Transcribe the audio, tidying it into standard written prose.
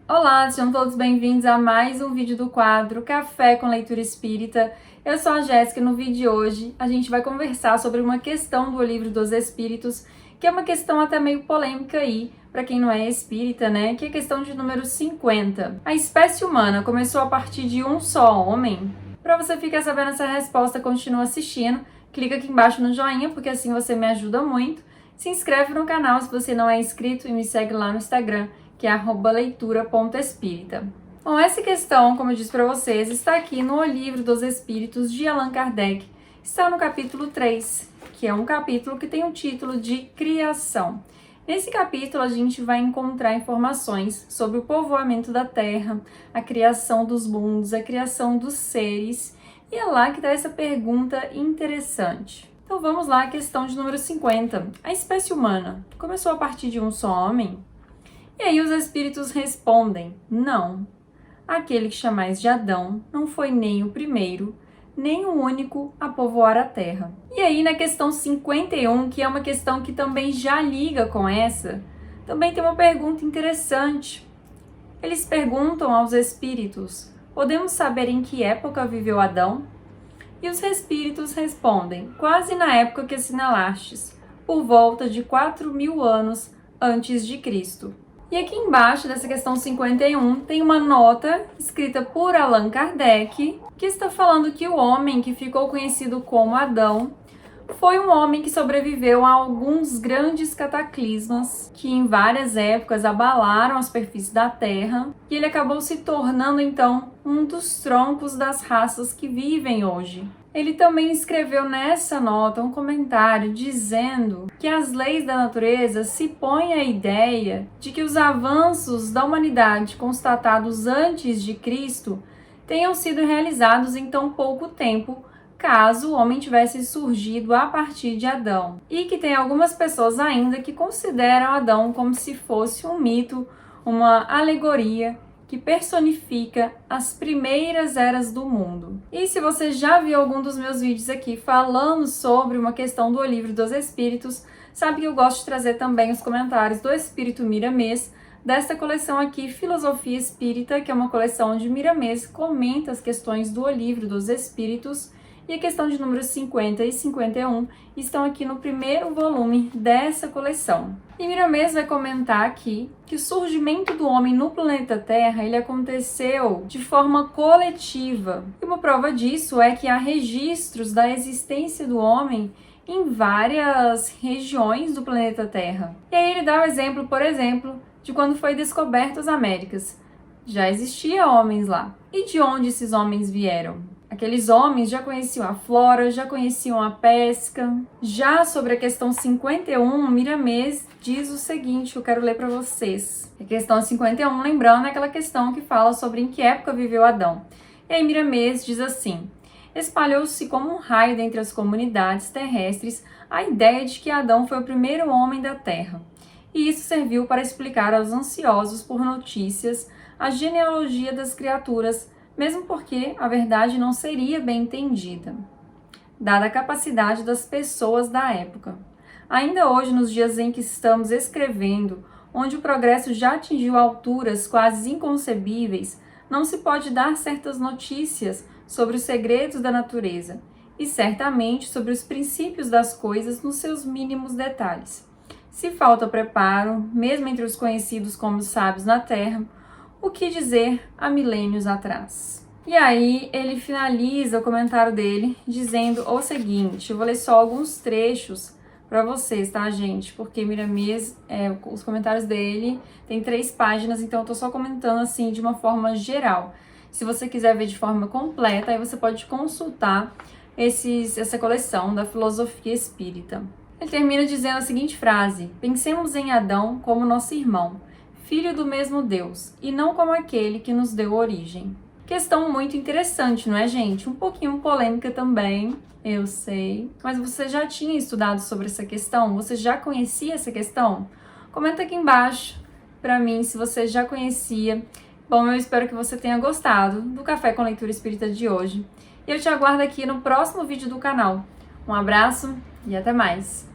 Olá, sejam todos bem-vindos a mais um vídeo do quadro Café com Leitura Espírita. Eu sou a Jéssica e no vídeo de hoje a gente vai conversar sobre uma questão do Livro dos Espíritos, que é uma questão até meio polêmica aí, para quem não é espírita, né? Que é a questão de número 50. A espécie humana começou a partir de um só homem? Para você ficar sabendo essa resposta, continua assistindo. Clica aqui embaixo no joinha, porque assim você me ajuda muito. Se inscreve no canal se você não é inscrito e me segue lá no Instagram, que é @leitura.espírita. Bom, essa questão, como eu disse para vocês, está aqui no O Livro dos Espíritos de Allan Kardec. Está no capítulo 3, que é um capítulo que tem o título de Criação. Nesse capítulo, a gente vai encontrar informações sobre o povoamento da Terra, a criação dos mundos, a criação dos seres, e é lá que está essa pergunta interessante. Então vamos lá, a questão de número 50. A espécie humana começou a partir de um só homem? E aí os espíritos respondem, não. Aquele que chamais de Adão não foi nem o primeiro, nem o único a povoar a terra. E aí na questão 51, que é uma questão que também já liga com essa, também tem uma pergunta interessante. Eles perguntam aos espíritos, podemos saber em que época viveu Adão? E os espíritos respondem, quase na época que assinalastes, por volta de 4.000 anos antes de Cristo. E aqui embaixo dessa questão 51 tem uma nota escrita por Allan Kardec que está falando que o homem que ficou conhecido como Adão foi um homem que sobreviveu a alguns grandes cataclismas que em várias épocas abalaram a superfície da Terra e ele acabou se tornando então um dos troncos das raças que vivem hoje. Ele também escreveu nessa nota um comentário dizendo que as leis da natureza se põem à ideia de que os avanços da humanidade constatados antes de Cristo tenham sido realizados em tão pouco tempo, caso o homem tivesse surgido a partir de Adão. E que tem algumas pessoas ainda que consideram Adão como se fosse um mito, uma alegoria, que personifica as primeiras eras do mundo. E se você já viu algum dos meus vídeos aqui falando sobre uma questão do O Livro dos Espíritos, sabe que eu gosto de trazer também os comentários do Espírito Miramês, desta coleção aqui, Filosofia Espírita, que é uma coleção onde Miramês comenta as questões do O Livro dos Espíritos, e a questão de números 50 e 51 estão aqui no primeiro volume dessa coleção. E Miramês vai comentar aqui que o surgimento do homem no planeta Terra ele aconteceu de forma coletiva. E uma prova disso é que há registros da existência do homem em várias regiões do planeta Terra. E aí ele dá o exemplo, por exemplo, de quando foi descoberto as Américas. Já existiam homens lá. E de onde esses homens vieram? Aqueles homens já conheciam a flora, já conheciam a pesca. Já sobre a questão 51, Miramês diz o seguinte, eu quero ler para vocês. A questão 51, lembrando, é aquela questão que fala sobre em que época viveu Adão. E aí Miramês diz assim, espalhou-se como um raio dentre as comunidades terrestres a ideia de que Adão foi o primeiro homem da Terra. E isso serviu para explicar aos ansiosos por notícias a genealogia das criaturas, mesmo porque a verdade não seria bem entendida, dada a capacidade das pessoas da época. Ainda hoje, nos dias em que estamos escrevendo, onde o progresso já atingiu alturas quase inconcebíveis, não se pode dar certas notícias sobre os segredos da natureza e certamente sobre os princípios das coisas nos seus mínimos detalhes. Se falta preparo, mesmo entre os conhecidos como sábios na Terra, o que dizer há milênios atrás? E aí ele finaliza o comentário dele dizendo o seguinte, eu vou ler só alguns trechos para vocês, tá, gente? Porque Miramês, os comentários dele tem 3 páginas, então eu tô só comentando assim de uma forma geral. Se você quiser ver de forma completa, aí você pode consultar essa coleção da Filosofia Espírita. Ele termina dizendo a seguinte frase, pensemos em Adão como nosso irmão, filho do mesmo Deus, e não como aquele que nos deu origem. Questão muito interessante, não é, gente? Um pouquinho polêmica também, eu sei. Mas você já tinha estudado sobre essa questão? Você já conhecia essa questão? Comenta aqui embaixo pra mim se você já conhecia. Bom, eu espero que você tenha gostado do Café com Leitura Espírita de hoje. E eu te aguardo aqui no próximo vídeo do canal. Um abraço e até mais!